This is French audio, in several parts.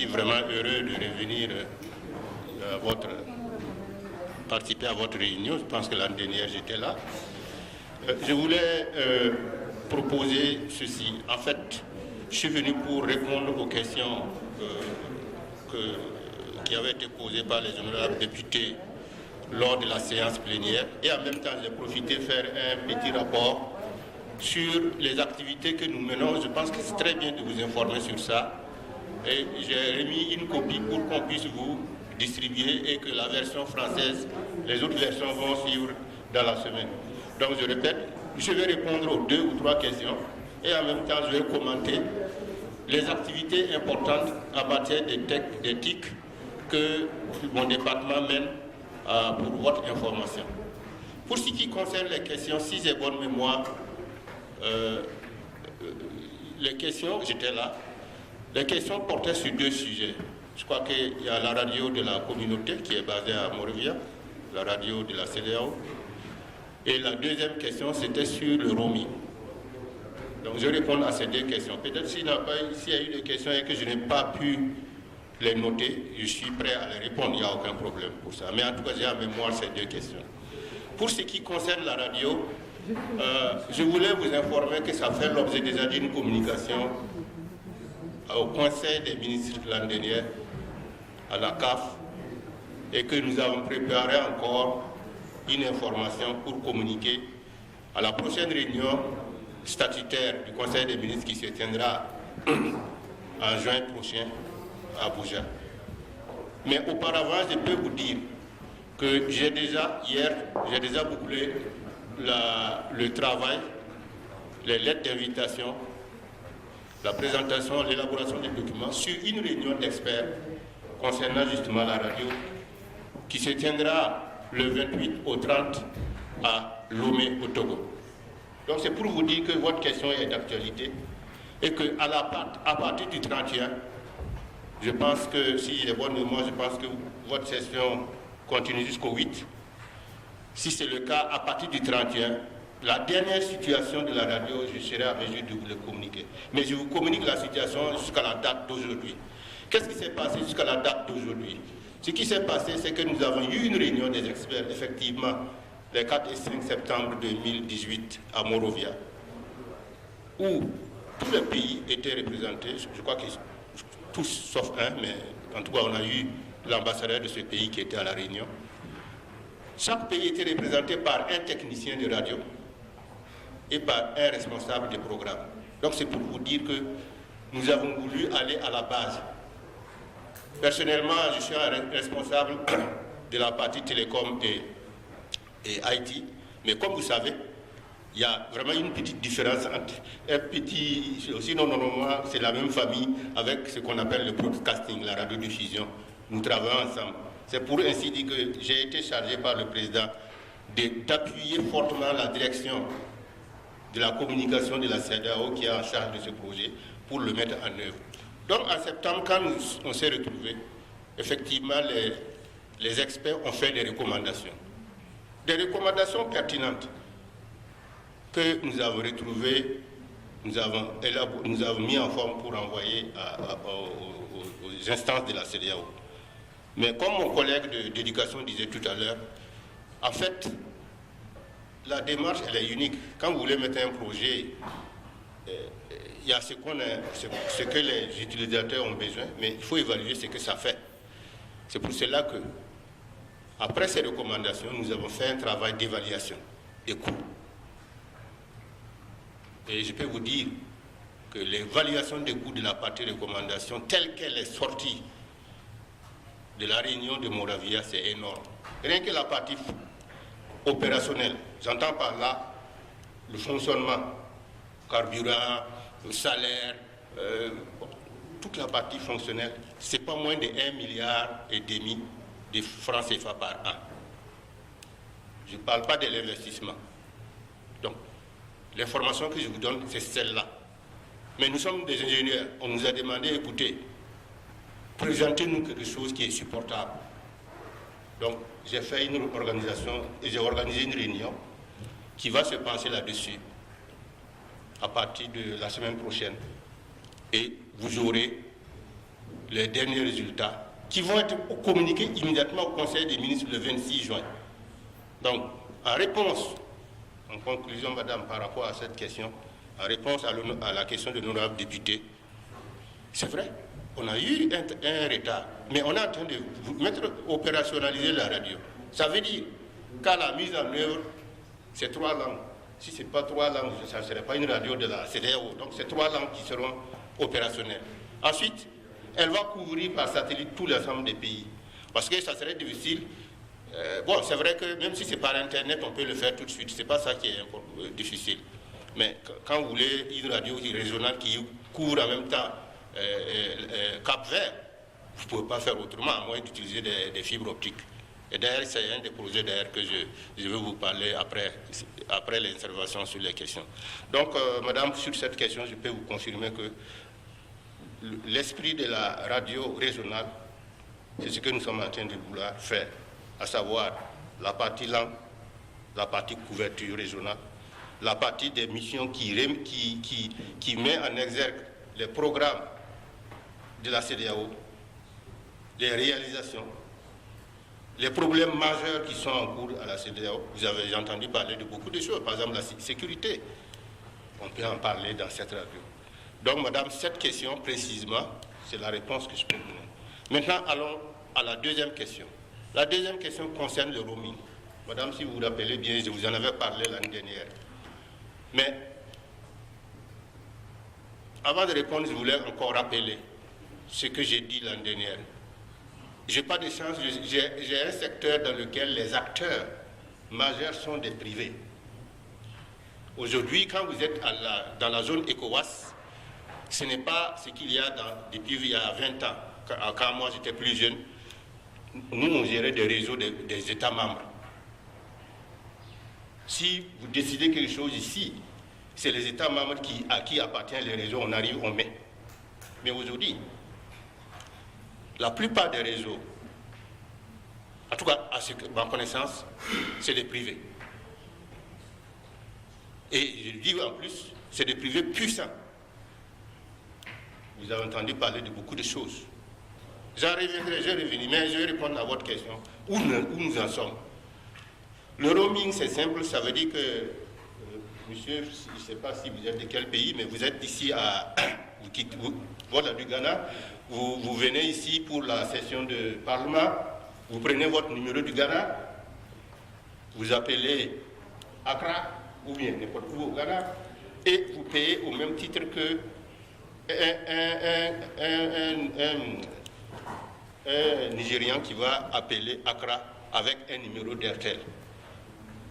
suis vraiment heureux de revenir participer à votre réunion. Je pense que l'année dernière, j'étais là. Je voulais proposer ceci. En fait, je suis venu pour répondre aux questions qui avaient été posées par les honorables députés lors de la séance plénière. Et en même temps, j'ai profité de faire un petit rapport sur les activités que nous menons. Je pense que c'est très bien de vous informer sur ça. Et j'ai remis une copie pour qu'on puisse vous distribuer et que la version française, les autres versions vont suivre dans la semaine. Donc je répète, je vais répondre aux 2 ou 3 questions et en même temps je vais commenter les activités importantes en matière d'éthique que mon département mène pour votre information. Pour ce qui concerne les questions, si j'ai bonne mémoire, les questions, j'étais là, les questions portaient sur 2 sujets. Je crois qu'il y a la radio de la communauté qui est basée à Moravia, la radio de la CEDEAO. Et la deuxième question, c'était sur le roaming. Donc je réponds à ces 2 questions. Peut-être s'il y a eu des questions et que je n'ai pas pu les noter, je suis prêt à les répondre, il n'y a aucun problème pour ça. Mais en tout cas, j'ai en mémoire ces 2 questions. Pour ce qui concerne la radio, je voulais vous informer que ça fait l'objet déjà d'une communication au Conseil des ministres l'année dernière, à la CAF, et que nous avons préparé encore une information pour communiquer à la prochaine réunion statutaire du Conseil des ministres qui se tiendra en juin prochain à Abuja. Mais auparavant, je peux vous dire que j'ai déjà bouclé le travail, les lettres d'invitation, la présentation, l'élaboration des documents sur une réunion d'experts concernant justement la radio qui se tiendra le 28 au 30 à Lomé au Togo. Donc c'est pour vous dire que votre question est d'actualité et qu'à partir du 31, je pense que si j'ai bonne mémoire, je pense que votre session continue jusqu'au 8. Si c'est le cas, à partir du 31, la dernière situation de la radio, je serai à mesure de vous le communiquer. Mais je vous communique la situation jusqu'à la date d'aujourd'hui. Qu'est-ce qui s'est passé jusqu'à la date d'aujourd'hui? Ce qui s'est passé, c'est que nous avons eu une réunion des experts, effectivement, les 4 et 5 septembre 2018 à Moravia, où tous les pays étaient représentés, je crois que tous sauf un, mais en tout cas on a eu l'ambassadeur de ce pays qui était à la réunion. Chaque pays était représenté par un technicien de radio et par un responsable de programme. Donc c'est pour vous dire que nous avons voulu aller à la base. Personnellement, je suis un responsable de la partie télécom et IT, mais comme vous savez, il y a vraiment une petite différence entre sinon normalement c'est la même famille avec ce qu'on appelle le broadcasting, la radiodiffusion. Nous travaillons ensemble. C'est pour ainsi dire que j'ai été chargé par le président d'appuyer fortement la direction de la communication de la CEDEAO qui est en charge de ce projet pour le mettre en œuvre. Donc en septembre, quand on s'est retrouvés, effectivement les experts ont fait des recommandations. Des recommandations pertinentes que nous avons retrouvées, nous avons mis en forme pour envoyer aux instances de la CEDEAO. Mais comme mon collègue d'éducation disait tout à l'heure, en fait, la démarche, elle est unique. Quand vous voulez mettre un projet, il y a ce que les utilisateurs ont besoin, mais il faut évaluer ce que ça fait. C'est pour cela que, après ces recommandations, nous avons fait un travail d'évaluation des coûts. Et je peux vous dire que l'évaluation des coûts de la partie recommandation, telle qu'elle est sortie de la réunion de Moravia, c'est énorme. Rien que la partie opérationnelle, j'entends par là le fonctionnement, carburant, le salaire, toute la partie fonctionnelle, c'est pas moins de 1,5 milliard de francs CFA par an. Je ne parle pas de l'investissement. Donc, l'information que je vous donne, c'est celle-là. Mais nous sommes des ingénieurs. On nous a demandé, écoutez, présentez-nous quelque chose qui est supportable. Donc, j'ai fait une organisation et j'ai organisé une réunion qui va se pencher là-dessus à partir de la semaine prochaine. Et vous aurez les derniers résultats qui vont être communiqués immédiatement au Conseil des ministres le 26 juin. Donc, en réponse, en conclusion, madame, par rapport à cette question, en réponse à la question de l'honorable député, c'est vrai, on a eu un retard, mais on est en train de opérationnaliser la radio. Ça veut dire qu'à la mise en œuvre, c'est 3 langues. Si ce n'est pas 3 langues, ça ne serait pas une radio de la CEDEAO. Donc, c'est 3 langues qui seront opérationnelles. Ensuite, elle va couvrir par satellite tout l'ensemble des pays. Parce que ça serait difficile. Bon, c'est vrai que même si c'est par Internet, on peut le faire tout de suite. Ce n'est pas ça qui est difficile. Mais quand vous voulez une radio régionale qui couvre en même temps Cap-Vert, vous ne pouvez pas faire autrement, à moins d'utiliser des fibres optiques. Et d'ailleurs, c'est un des projets que je vais vous parler après l'intervention sur les questions. Donc, madame, sur cette question, je peux vous confirmer que l'esprit de la radio régionale, c'est ce que nous sommes en train de vouloir faire, à savoir la partie langue, la partie couverture régionale, la partie des missions qui met en exergue les programmes de la CEDEAO, les réalisations, les problèmes majeurs qui sont en cours à la CEDEAO. Vous avez entendu parler de beaucoup de choses, par exemple la sécurité. On peut en parler dans cette radio. Donc, madame, cette question précisément, c'est la réponse que je peux donner. Maintenant, allons à la deuxième question. La deuxième question concerne le roaming. Madame, si vous vous rappelez bien, je vous en avais parlé l'année dernière. Mais, avant de répondre, je voulais encore rappeler ce que j'ai dit l'année dernière. Je n'ai pas de chance, j'ai un secteur dans lequel les acteurs majeurs sont des privés. Aujourd'hui, quand vous êtes dans la zone ECOWAS, ce n'est pas ce qu'il y a depuis il y a 20 ans. Quand moi j'étais plus jeune, nous on gérait des réseaux des États membres. Si vous décidez quelque chose ici, c'est les États membres à qui appartient les réseaux, on arrive, on met. Mais aujourd'hui, la plupart des réseaux, en tout cas à ma connaissance, c'est des privés. Et je dis en plus, c'est des privés puissants. Vous avez entendu parler de beaucoup de choses. J'en reviendrai, je vais revenir, mais je vais répondre à votre question. Où nous en sommes? Le roaming, c'est simple, ça veut dire que, monsieur, je ne sais pas si vous êtes de quel pays, mais vous êtes ici voilà, du Ghana, vous venez ici pour la session de Parlement, vous prenez votre numéro du Ghana, vous appelez Accra, ou bien n'importe où au Ghana, et vous payez au même titre que un Nigérian qui va appeler Accra avec un numéro d'Airtel.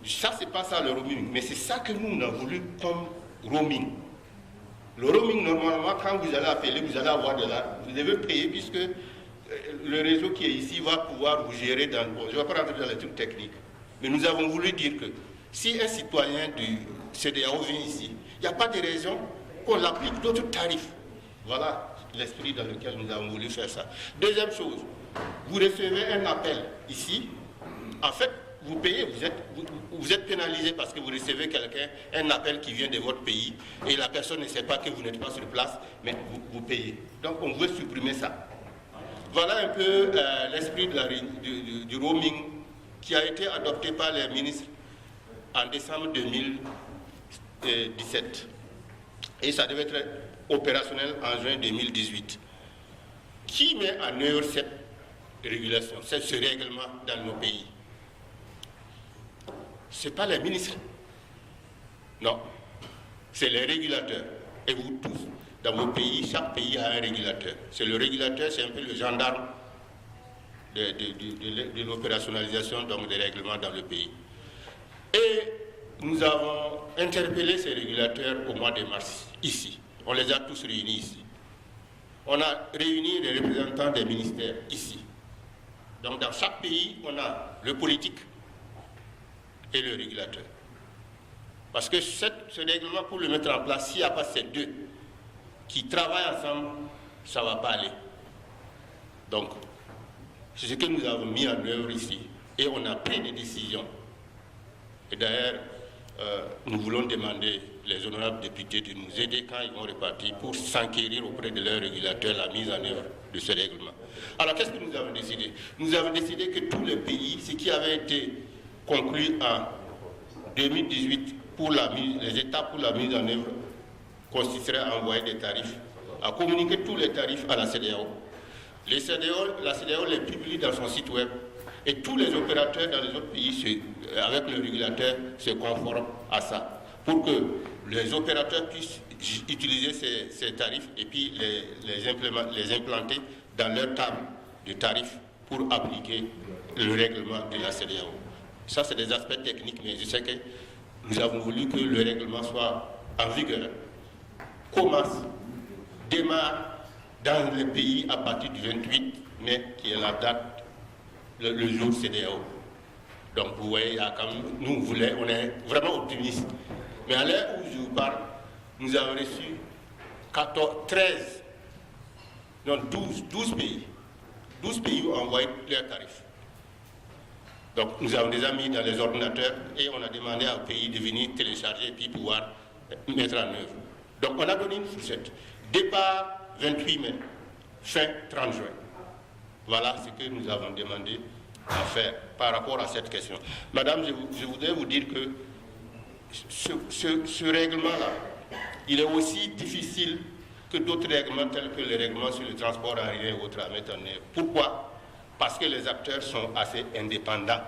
Ça, c'est pas ça le roaming, mais c'est ça que nous, on a voulu comme roaming. Le roaming, normalement, quand vous allez appeler, vous allez avoir de l'argent. Vous devez payer puisque le réseau qui est ici va pouvoir vous gérer dans... Bon, je ne vais pas rentrer dans les trucs techniques, mais nous avons voulu dire que si un citoyen du CEDEAO vient ici, il n'y a pas de raison qu'on applique d'autres tarifs. Voilà l'esprit dans lequel nous avons voulu faire ça. Deuxième chose, vous recevez un appel ici, en fait, vous payez, vous êtes pénalisé parce que vous recevez un appel qui vient de votre pays et la personne ne sait pas que vous n'êtes pas sur place, mais vous payez. Donc on veut supprimer ça. Voilà un peu l'esprit du roaming qui a été adopté par les ministres en décembre 2017. Et ça devait être opérationnel en juin 2018. Qui met en œuvre cette régulation, ce règlement dans nos pays? Ce n'est pas les ministres. Non. C'est les régulateurs. Et vous tous, dans vos pays, chaque pays a un régulateur. C'est le régulateur, c'est un peu le gendarme de l'opérationnalisation donc des règlements dans le pays. Et nous avons interpellé ces régulateurs au mois de mars, ici. On les a tous réunis ici. On a réuni les représentants des ministères ici. Donc dans chaque pays, on a le politique et le régulateur. Parce que ce règlement, pour le mettre en place, s'il n'y a pas ces deux qui travaillent ensemble, ça ne va pas aller. Donc, c'est ce que nous avons mis en œuvre ici. Et on a pris des décisions. Et d'ailleurs, nous voulons demander les honorables députés de nous aider quand ils vont repartir pour s'enquérir auprès de leurs régulateurs la mise en œuvre de ce règlement. Alors qu'est-ce que nous avons décidé? Nous avons décidé que tous les pays, ce qui avait été conclu en 2018 pour les étapes pour la mise en œuvre consisterait à envoyer des tarifs, à communiquer tous les tarifs à la CEDEAO. La CEDEAO les publie dans son site web et tous les opérateurs dans les autres pays, avec le régulateur, se conforment à ça pour que les opérateurs puissent utiliser ces tarifs et puis les implanter dans leur table de tarifs pour appliquer le règlement de la CEDEAO. Ça, c'est des aspects techniques, mais je sais que nous avons voulu que le règlement soit en vigueur, commence, démarre dans les pays à partir du 28 mai, qui est la date, le jour CEDEAO. Donc, vous voyez, nous, on est vraiment optimistes. Mais à l'heure où je vous parle, nous avons reçu 12 pays. 12 pays ont envoyé leurs tarifs. Donc, nous avons déjà mis dans les ordinateurs et on a demandé aux pays de venir télécharger et puis pouvoir mettre en œuvre. Donc, on a donné une fourchette. Départ 28 mai, fin 30 juin. Voilà ce que nous avons demandé à faire par rapport à cette question. Madame, je voudrais vous dire que ce règlement-là, il est aussi difficile que d'autres règlements tels que les règlements sur le transport aérien et autres à mettre en œuvre. Pourquoi? Parce que les acteurs sont assez indépendants.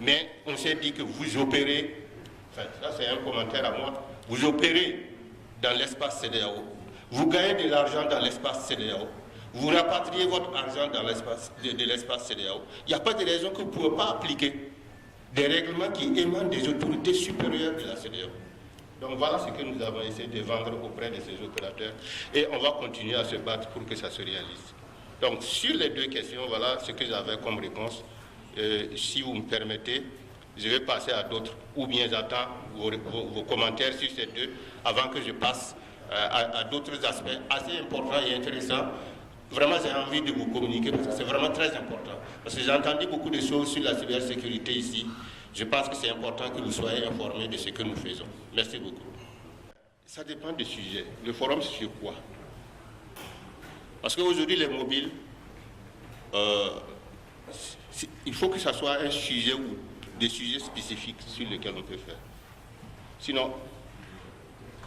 Mais on s'est dit que vous opérez, enfin, ça c'est un commentaire à moi, vous opérez dans l'espace CEDEAO, vous gagnez de l'argent dans l'espace CEDEAO, vous rapatriez votre argent dans l'espace de l'espace CEDEAO. Il n'y a pas de raison que vous ne pouvez pas appliquer des règlements qui émanent des autorités supérieures de la CEDEAO. Donc voilà ce que nous avons essayé de vendre auprès de ces opérateurs et on va continuer à se battre pour que ça se réalise. Donc sur les deux questions, voilà ce que j'avais comme réponse. Si vous me permettez, je vais passer à d'autres ou bien j'attends vos commentaires sur ces deux avant que je passe à d'autres aspects assez importants et intéressants. Vraiment, j'ai envie de vous communiquer parce que c'est vraiment très important. Parce que j'ai entendu beaucoup de choses sur la cybersécurité ici. Je pense que c'est important que vous soyez informés de ce que nous faisons. Merci beaucoup. Ça dépend du sujet. Le forum, c'est sur quoi? Parce qu'aujourd'hui, les mobiles, il faut que ça soit un sujet ou des sujets spécifiques sur lesquels on peut faire. Sinon,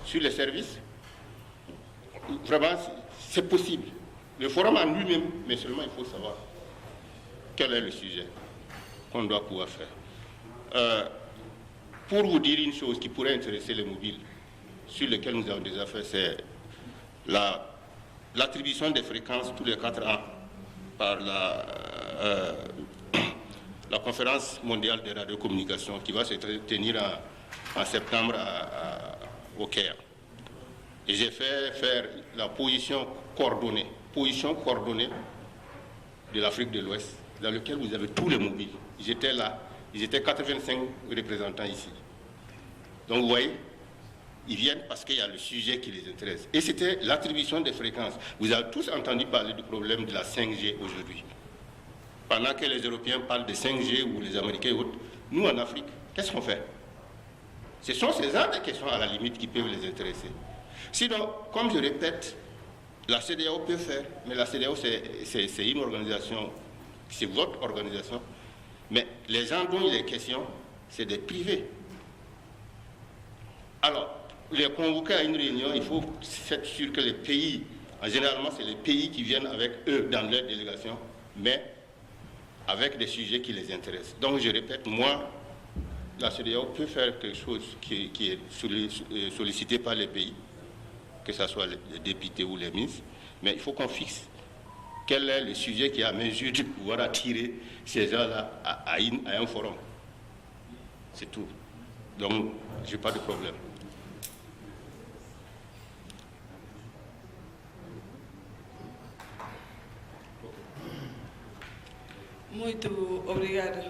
sur les services, vraiment, c'est possible. Le forum en lui-même, mais seulement il faut savoir quel est le sujet qu'on doit pouvoir faire. Pour vous dire une chose qui pourrait intéresser les mobiles, sur lesquels nous avons déjà fait, c'est l'attribution des fréquences tous les 4 ans par la conférence mondiale des radiocommunications qui va se tenir en septembre au Caire. Et j'ai fait faire la position coordonnée de l'Afrique de l'Ouest, dans lequel vous avez tous les mobiles. J'étais là, ils étaient 85 représentants ici. Donc vous voyez, ils viennent parce qu'il y a le sujet qui les intéresse. Et c'était l'attribution des fréquences. Vous avez tous entendu parler du problème de la 5G aujourd'hui. Pendant que les Européens parlent de 5G ou les Américains et autres, nous en Afrique, qu'est-ce qu'on fait? Ce sont ces genres de questions à la limite qui peuvent les intéresser. Sinon, comme je répète, la CEDEAO peut faire, mais la CEDEAO c'est une organisation, c'est votre organisation, mais les gens dont il est question, c'est des privés. Alors, les convoquer à une réunion, il faut être sûr que les pays, généralement c'est les pays qui viennent avec eux dans leur délégation, mais avec des sujets qui les intéressent. Donc je répète, moi, la CEDEAO peut faire quelque chose qui est sollicité par les pays, que ce soit les députés ou les ministres, mais il faut qu'on fixe quel est le sujet qui est à mesure de pouvoir attirer ces gens-là à un forum. C'est tout. Donc, je n'ai pas de problème. Muito obrigada.